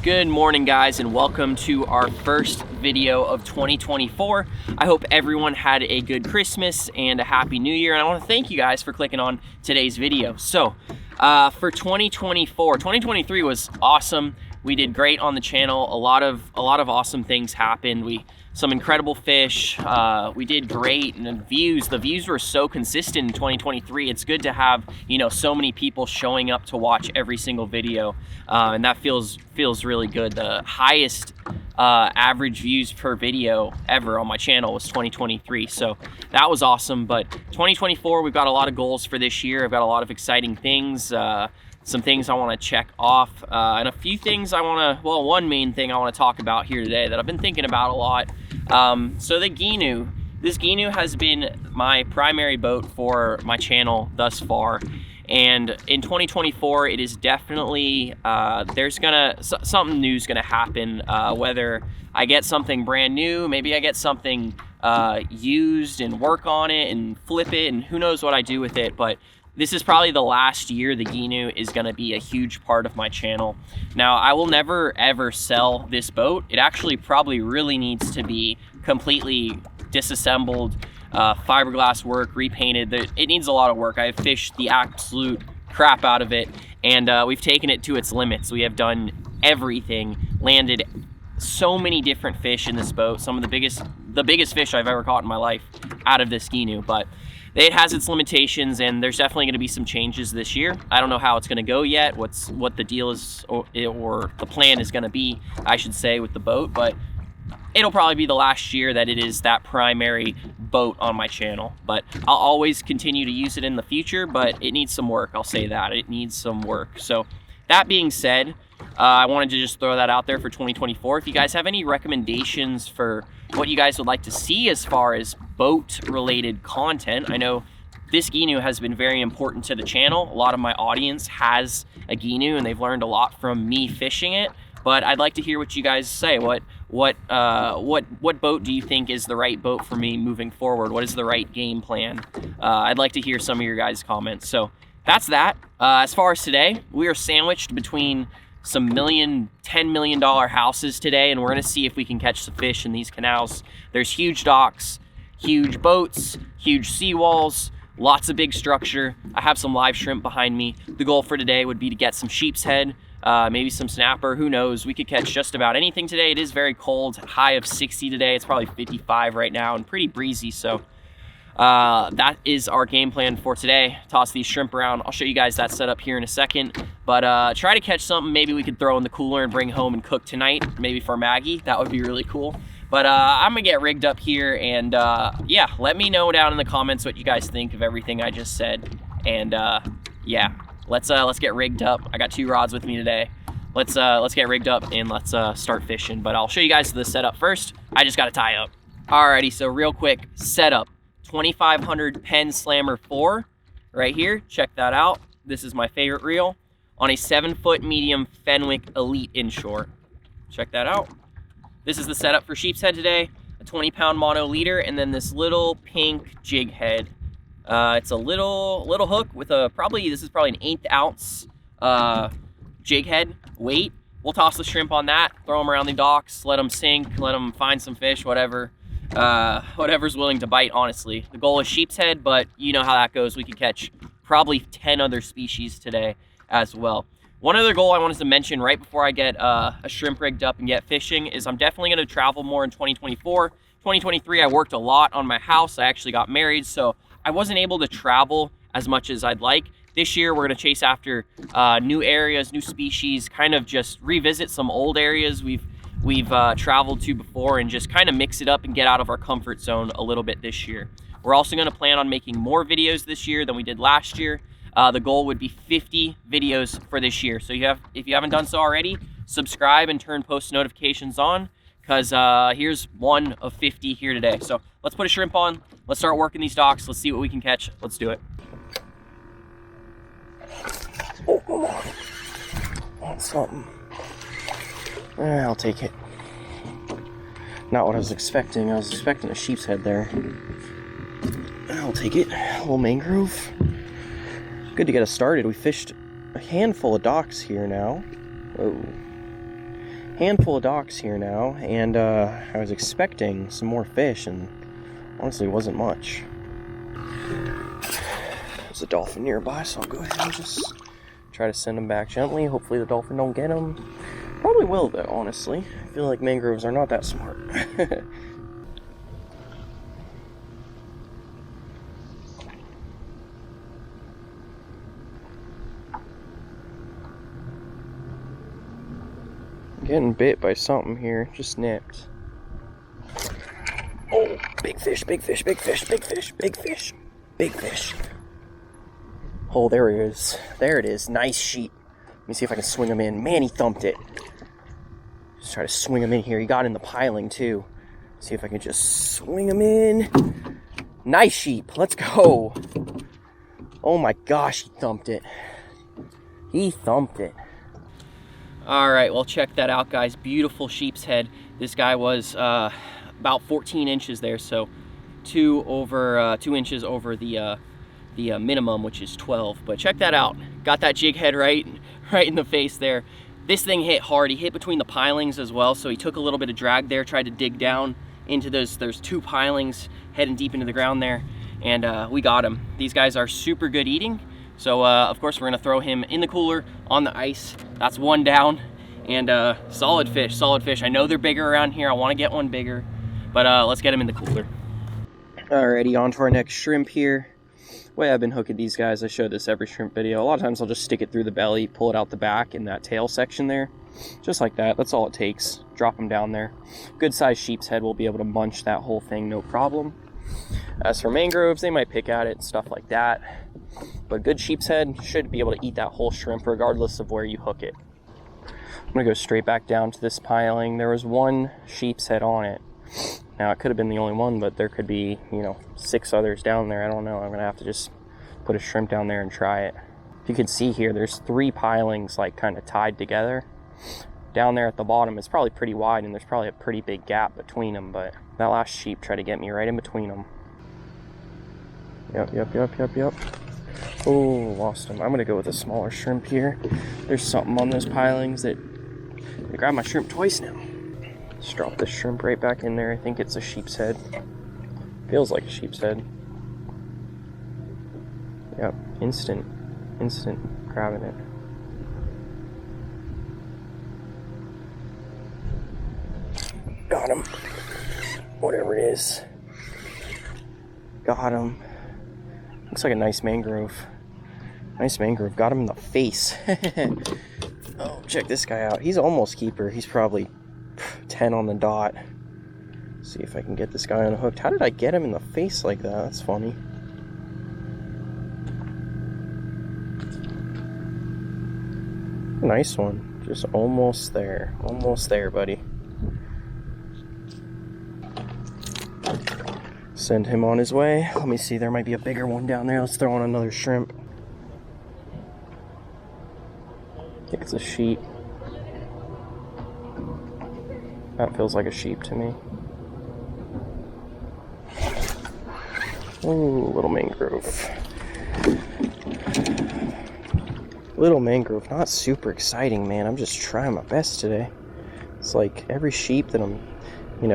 Good morning, guys, and welcome to our first video of 2024. I hope everyone had a good Christmas and a happy new year, and I want to thank you guys for clicking on today's video. So for 2023 was awesome. We did great on the channel. A lot of awesome things happened. Some incredible fish. We did great, and the views were so consistent in 2023. It's good to have, so many people showing up to watch every single video, and that feels really good. The highest average views per video ever on my channel was 2023, so that was awesome. But 2024, we've got a lot of goals for this year. I've got a lot of exciting things. Some things I want to check off, and a few things one main thing I want to talk about here today that I've been thinking about a lot. So the Gheenoe. This Gheenoe has been my primary boat for my channel thus far, and in 2024 it is definitely something new is gonna happen. Whether I get something brand new, maybe I get something used and work on it and flip it, and who knows what I do with it, but this is probably the last year the Gheenoe is going to be a huge part of my channel. Now, I will never ever sell this boat. It actually probably really needs to be completely disassembled, fiberglass work, repainted. It needs a lot of work. I've fished the absolute crap out of it, and we've taken it to its limits. We have done everything, landed so many different fish in this boat, some of the biggest fish I've ever caught in my life out of this Gheenoe, but it has its limitations, and there's definitely going to be some changes this year. I don't know how it's going to go yet, what the deal is, or the plan is going to be, I should say, with the boat, but it'll probably be the last year that it is that primary boat on my channel. But I'll always continue to use it in the future, but it needs some work. I'll say that. It needs some work. So that being said, I wanted to just throw that out there for 2024. If you guys have any recommendations for what you guys would like to see as far as boat-related content, I know this Gheenoe has been very important to the channel. A lot of my audience has a Gheenoe, and they've learned a lot from me fishing it. But I'd like to hear what you guys say. What boat do you think is the right boat for me moving forward? What is the right game plan? I'd like to hear some of your guys' comments. So that's that. As far as today, we are sandwiched between some $10 million houses today, and we're gonna see if we can catch some fish in these canals. There's huge docks, huge boats, huge seawalls, lots of big structure. I have some live shrimp behind me. The goal for today would be to get some sheepshead, maybe some snapper, who knows. We could catch just about anything today. It is very cold, high of 60 today. It's probably 55 right now and pretty breezy, so that is our game plan for today. Toss these shrimp around. I'll show you guys that setup here in a second, but try to catch something maybe we could throw in the cooler and bring home and cook tonight, maybe for Maggie. That would be really cool. But I'm gonna get rigged up here, and yeah, let me know down in the comments what you guys think of everything I just said. And yeah, let's get rigged up. I got 2 rods with me today. Let's get rigged up and let's start fishing. But I'll show you guys the setup first. I just gotta tie up. Alrighty, so real quick setup. 2500 Penn Slammer 4 right here. Check that out. This is my favorite reel on a 7-foot medium Fenwick Elite inshore. Check that out. This is the setup for sheepshead today. A 20-pound mono leader, and then this little pink jig head. It's a little hook with this is probably an 1/8 ounce jig head weight. We'll toss the shrimp on that, throw them around the docks, let them sink, let them find some fish, whatever's willing to bite, honestly. The goal is sheepshead, but you know how that goes. We could catch probably 10 other species today as well. One other goal I wanted to mention right before I get a shrimp rigged up and get fishing is I'm definitely going to travel more in 2024. 2023, I worked a lot on my house. I actually got married, so I wasn't able to travel as much as I'd like. This year, we're going to chase after new areas, new species, kind of just revisit some old areas we've traveled to before, and just kind of mix it up and get out of our comfort zone a little bit this year. We're also going to plan on making more videos this year than we did last year. The goal would be 50 videos for this year. So if you haven't done so already, subscribe and turn post notifications on, because here's one of 50 here today. So let's put a shrimp on. Let's start working these docks. Let's see what we can catch. Let's do it. Oh, come on. Want something. I'll take it. Not what I was expecting. I was expecting a sheepshead there. I'll take it. A little mangrove. Good to get us started. We fished a handful of docks here now. Whoa. handful of docks here now, and I was expecting some more fish, and honestly wasn't much. There's a dolphin nearby, so I'll go ahead and just try to send him back gently. Hopefully the dolphin don't get him. Probably will though, honestly. I feel like mangroves are not that smart. Getting bit by something here, just nipped. Oh, big fish, big fish, big fish, big fish, big fish, big fish. Oh, there it is. There it is. Nice sheep. Let me see if I can swing him in. Man, he thumped it. Just try to swing him in here. He got in the piling too. See if I can just swing him in. Nice sheep. Let's go. Oh my gosh, he thumped it. He thumped it. All right, well, check that out, guys. Beautiful sheep's head. This guy was about 14 inches there, so 2 inches over the minimum, which is 12. But check that out. Got that jig head right in the face there. This thing hit hard. He hit between the pilings as well, so he took a little bit of drag there, tried to dig down into those 2 pilings, heading deep into the ground there, and we got him. These guys are super good eating. So, of course, we're going to throw him in the cooler on the ice. That's 1 down. And solid fish, solid fish. I know they're bigger around here. I want to get one bigger. But let's get him in the cooler. Alrighty, on to our next shrimp here. The way I've been hooking these guys, I show this every shrimp video. A lot of times I'll just stick it through the belly, pull it out the back in that tail section there. Just like that. That's all it takes. Drop them down there. Good sized sheep's head will be able to munch that whole thing, no problem. As for mangroves, they might pick at it and stuff like that. But good sheep's head should be able to eat that whole shrimp regardless of where you hook it. I'm going to go straight back down to this piling. There was 1 sheep's head on it. Now, it could have been the only one, but there could be, 6 others down there. I don't know. I'm going to have to just put a shrimp down there and try it. If you can see here, there's 3 pilings like kind of tied together. Down there at the bottom, it's probably pretty wide, and there's probably a pretty big gap between them, but that last sheep tried to get me right in between them. Yep. Oh, lost him. I'm going to go with a smaller shrimp here. There's something on those pilings that they grabbed my shrimp twice now. Just drop this shrimp right back in there. I think it's a sheep's head. Feels like a sheep's head. Yep, instant grabbing it. Got him. Whatever it is. Got him. Looks like a nice mangrove. Nice mangrove. Got him in the face. Oh, check this guy out. He's almost keeper. He's probably 10 on the dot. See if I can get this guy unhooked. How did I get him in the face like that? That's funny. Nice one. Just almost there. Almost there, buddy. Send him on his way. Let me see, there might be a bigger one down there. Let's throw on another shrimp. I think it's a sheep. That feels like a sheep to me. Ooh, little mangrove. Little mangrove, not super exciting, man. I'm just trying my best today. It's like every sheep that I'm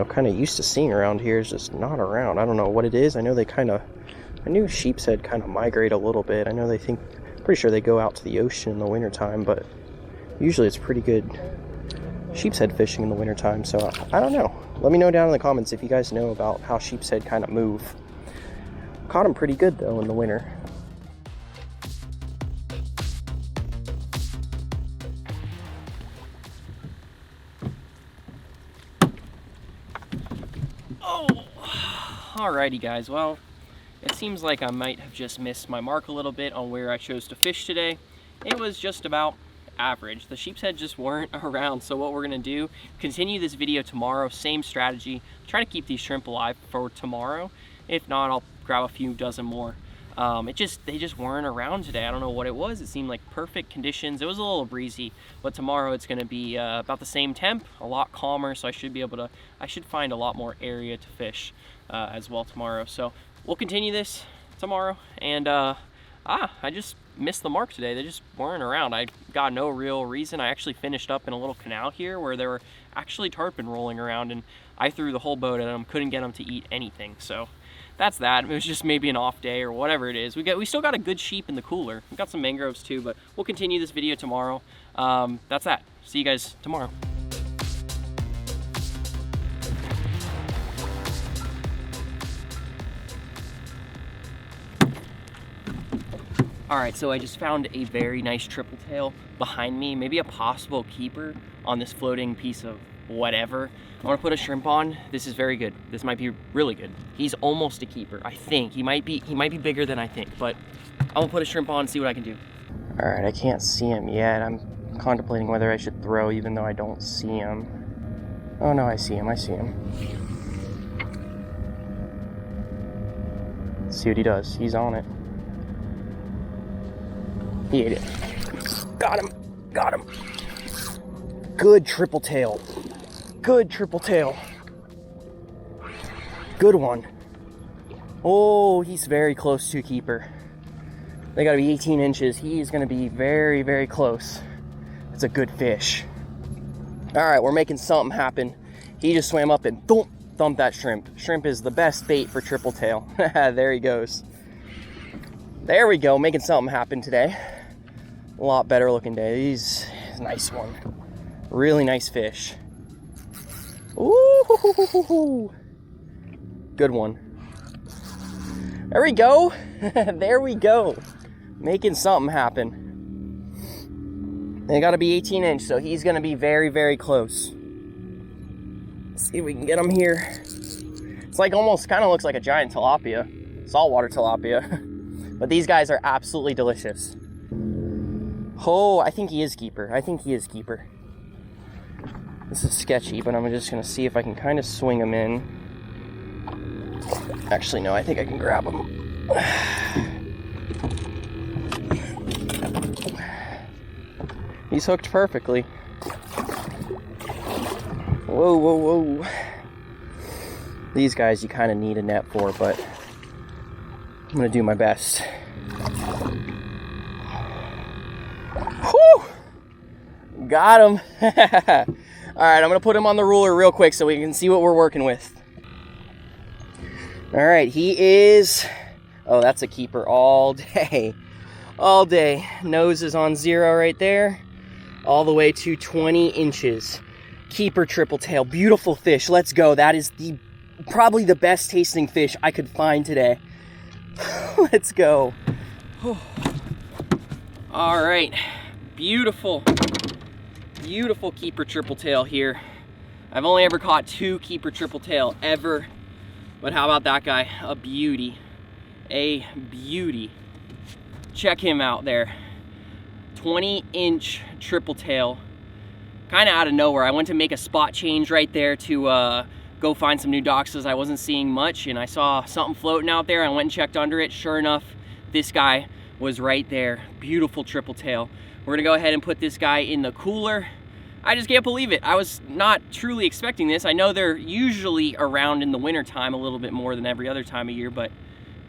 kind of used to seeing around here is just not around. I don't know what it is. I know I knew sheep's head kind of migrate a little bit. I know pretty sure they go out to the ocean in the wintertime, but usually it's pretty good sheep's head fishing in the wintertime, so I don't know. Let me know down in the comments if you guys know about how sheep's head kind of move. Caught them pretty good though in the winter. Alrighty guys, well, it seems like I might have just missed my mark a little bit on where I chose to fish today. It was just about average. The sheep's head just weren't around, so what we're gonna do, continue this video tomorrow, same strategy, try to keep these shrimp alive for tomorrow. If not, I'll grab a few dozen more. They just weren't around today. I don't know what it was. It seemed like perfect conditions. It was a little breezy, but tomorrow it's going to be about the same temp, a lot calmer, so I should find a lot more area to fish as well tomorrow. So we'll continue this tomorrow, and I just missed the mark today. They just weren't around. I got no real reason. I actually finished up in a little canal here where there were actually tarpon rolling around, and I threw the whole boat at them, couldn't get them to eat anything. So that's that. It was just maybe an off day or whatever it is. We still got a good sheep in the cooler. We got some mangroves too, but we'll continue this video tomorrow. That's that. See you guys tomorrow. All right, so I just found a very nice triple tail behind me, maybe a possible keeper on this floating piece of whatever. I want to put a shrimp on. This is very good. This might be really good. He's almost a keeper, I think. He might be bigger than I think, but I'm gonna put a shrimp on and see what I can do. All right, I can't see him yet. I'm contemplating whether I should throw even though I don't see him. Oh no, I see him, I see him. Let's see what he does. He's on it. He ate it. Got him. Got him. Good triple tail. Good triple tail. Good one. Oh, he's very close to a keeper. They gotta be 18 inches. He's gonna be very, very close. It's a good fish. All right, we're making something happen. He just swam up and thumped that shrimp. Shrimp is the best bait for triple tail. There he goes. There we go, making something happen today. A lot better looking day. He's a nice one. Really nice fish. Ooh, good one. There we go. There we go. Making something happen. They gotta be 18 inch, so he's gonna be very, very close. Let's see if we can get him here. It's like almost kind of looks like a giant tilapia, saltwater tilapia. But these guys are absolutely delicious. Oh, I think he is keeper. I think he is keeper. This is sketchy, but I'm just gonna see if I can kind of swing him in. Actually, no, I think I can grab him. He's hooked perfectly. Whoa, whoa, whoa. These guys you kind of need a net for, but I'm gonna do my best. Whew! Got him. All right, I'm gonna put him on the ruler real quick so we can see what we're working with. All right, he is, oh, that's a keeper all day. All day. Nose is on 0 right there. All the way to 20 inches. Keeper triple tail. Beautiful fish. Let's go. That is probably the best tasting fish I could find today. Let's go. All right. Beautiful. Beautiful keeper triple tail here. I've only ever caught 2 keeper triple tail ever. But how about that guy? A beauty. A beauty. Check him out there. 20-inch triple tail. Kind of out of nowhere. I went to make a spot change right there to go find some new doxas. I wasn't seeing much, and I saw something floating out there. I went and checked under it. Sure enough, this guy was right there. Beautiful triple tail. We're gonna go ahead and put this guy in the cooler. I just can't believe it. I was not truly expecting this. I know they're usually around in the winter time a little bit more than every other time of year, but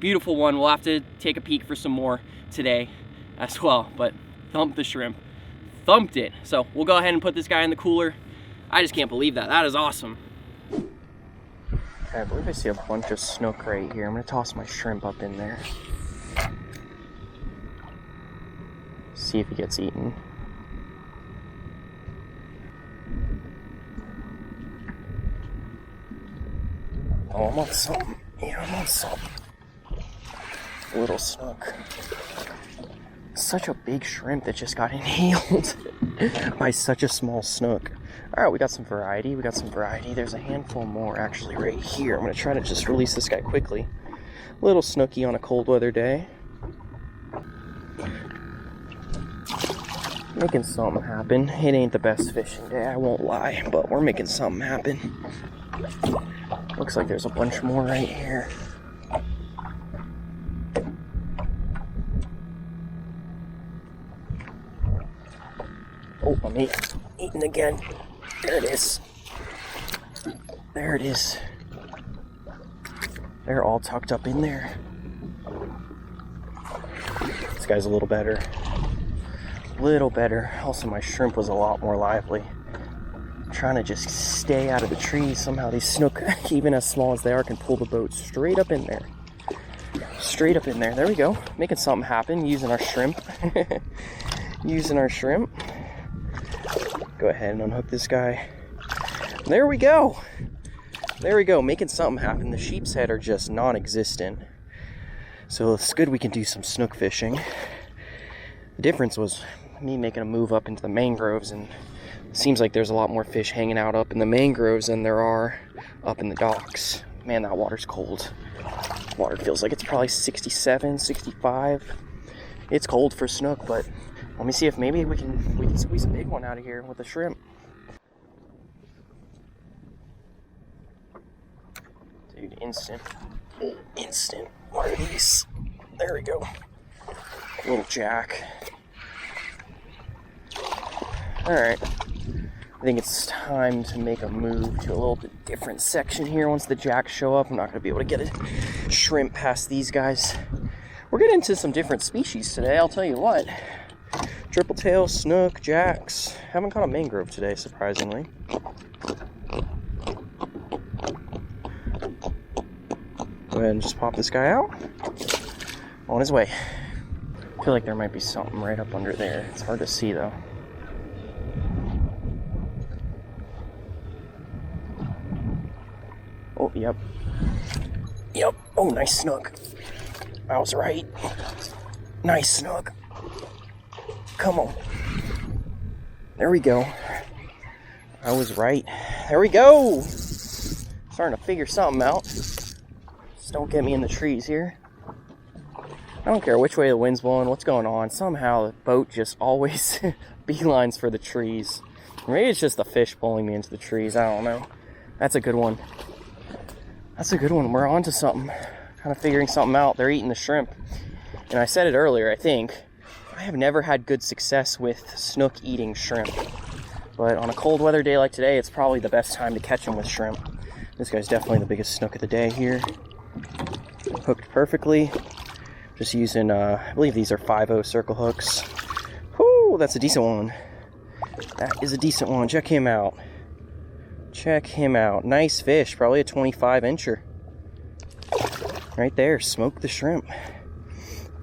beautiful one. We'll have to take a peek for some more today as well, but thumped the shrimp. Thumped it. So we'll go ahead and put this guy in the cooler. I just can't believe that. That is awesome. Okay, I believe I see a bunch of snook right here. I'm gonna toss my shrimp up in there. See if he gets eaten. Oh, I'm on something. Yeah, I'm on something. Little snook. Such a big shrimp that just got inhaled by such a small snook. All right, we got some variety. We got some variety. There's a handful more actually right here. I'm gonna try to just release this guy quickly. Little snooky on a cold weather day. Making something happen. It ain't the best fishing day, I won't lie, but we're making something happen. Looks like there's a bunch more right here. Oh, I'm eating again. There it is. There it is. They're all tucked up in there. This guy's a little better. Little better. Also, my shrimp was a lot more lively. I'm trying to just stay out of the trees. Somehow these snook, even as small as they are, can pull the boat straight up in there. Straight up in there. There we go. Making something happen using our shrimp. Using our shrimp. Go ahead and unhook this guy. There we go. There we go. Making something happen. The sheepshead are just non-existent. So it's good we can do some snook fishing. The difference was me making a move up into the mangroves, and it seems like there's a lot more fish hanging out up in the mangroves than there are up in the docks. Man, that water's cold. Water feels like it's probably 67, 65. It's cold for snook, but let me see if maybe we can squeeze a big one out of here with a shrimp. Dude, instant. What are these? There we go. Little jack. Alright. I think it's time to make a move to a little bit different section here. Once the jacks show up, I'm not going to be able to get a shrimp past these guys. We're getting into some different species today, I'll tell you what. Triple tail, snook, jacks. Haven't caught a mangrove today, surprisingly. Go ahead and just pop this guy out. On his way. I feel like there might be something right up under there. It's hard to see though. Oh, yep. Yep. Oh, nice snook. I was right. Nice snook. Come on. There we go. I was right. There we go. Starting to figure something out. Just don't get me in the trees here. I don't care which way the wind's blowing, what's going on. Somehow the boat just always beelines for the trees. Maybe it's just the fish pulling me into the trees. I don't know. That's a good one. That's a good one. We're on to something. Kind of figuring something out. They're eating the shrimp. And I said it earlier, I think. I have never had good success with snook eating shrimp. But on a cold weather day like today, it's probably the best time to catch them with shrimp. This guy's definitely the biggest snook of the day here. Hooked perfectly. Just using, I believe these are 5/0 circle hooks. Whoo, that's a decent one. That is a decent one. Check him out. Check him out. Nice fish. Probably a 25-incher. Right there. Smoke the shrimp.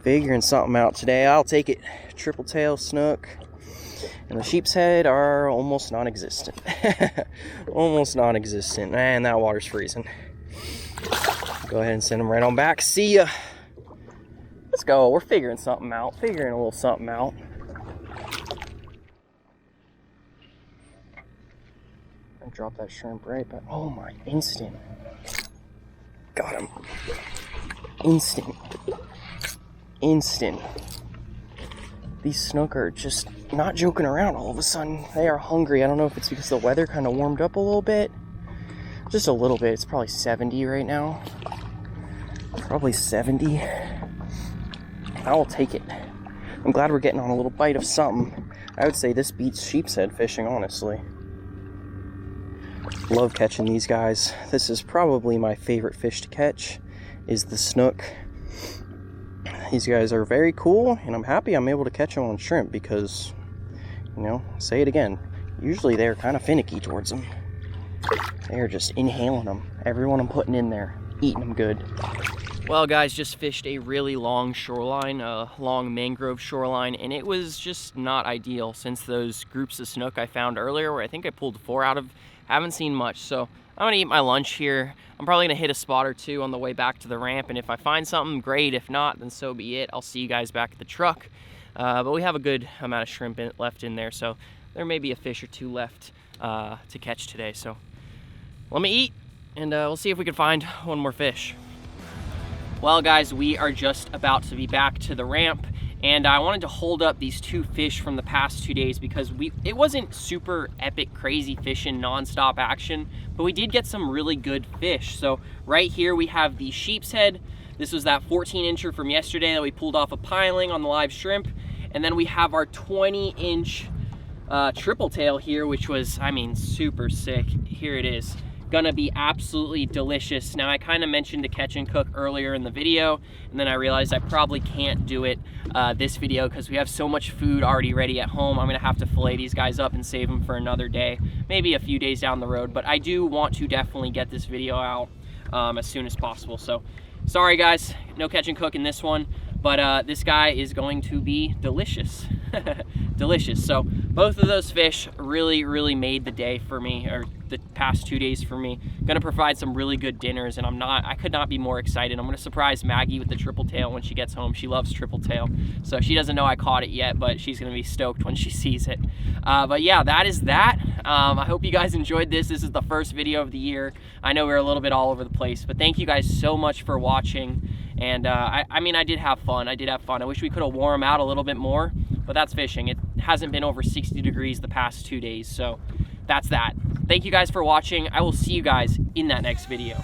Figuring something out today. I'll take it. Triple tail snook. And the sheepshead are almost non-existent. Almost non-existent. Man, that water's freezing. Go ahead and send them right on back. See ya. Let's go. We're figuring something out. Figuring a little something out. I dropped that shrimp right back. Oh my, instant. Got him. Instant. Instant. These snook are just not joking around all of a sudden. They are hungry. I don't know if it's because the weather kind of warmed up a little bit. Just a little bit. It's probably 70 right now. Probably 70. I will take it. I'm glad we're getting on a little bite of something. I would say this beats sheepshead fishing, honestly. Love catching these guys. This is probably my favorite fish to catch, is the snook. These guys are very cool, and I'm happy I'm able to catch them on shrimp because, you know, say it again, usually they're kind of finicky towards them. They're just inhaling them. Everyone I'm putting in there, eating them good. Well, guys, just fished a really long shoreline, a long mangrove shoreline, and it was just not ideal since those groups of snook I found earlier, where I think I pulled 4 out of, haven't seen much. So I'm gonna eat my lunch here. I'm probably gonna hit a spot or 2 on the way back to the ramp, and if I find something, great. If not, then so be it. I'll see you guys back at the truck. But we have a good amount of shrimp left in there, so there may be a fish or 2 left to catch today. So let me eat, and we'll see if we can find one more fish. Well, guys, we are just about to be back to the ramp, and I wanted to hold up these 2 fish from the past 2 days because it wasn't super epic, crazy fishing, non-stop action, but we did get some really good fish. So right here we have the sheepshead. This was that 14-incher from yesterday that we pulled off a piling on the live shrimp, and then we have our 20-inch triple tail here, which was, I mean, super sick. Here it is. gonna be absolutely delicious. Now, I kind of mentioned the catch and cook earlier in the video, and then I realized I probably can't do it this video because we have so much food already ready at home. I'm gonna have to fillet these guys up and save them for another day, maybe a few days down the road, but I do want to definitely get this video out as soon as possible. So sorry guys, no catch and cook in this one, but this guy is going to be delicious. Delicious. So both of those fish really made the day for me, or the past 2 days for me. Gonna provide some really good dinners, and I could not be more excited. I'm gonna surprise Maggie with the triple tail when she gets home. She loves triple tail, so she doesn't know I caught it yet, but she's gonna be stoked when she sees it. But yeah, that is that. I hope you guys enjoyed this. This is the first video of the year. I know we're a little bit all over the place, but thank you guys so much for watching. And I mean, I did have fun. I wish we could have wore them out a little bit more, but that's fishing. It hasn't been over 60 degrees the past 2 days, so that's that. Thank you guys for watching. I will see you guys in that next video.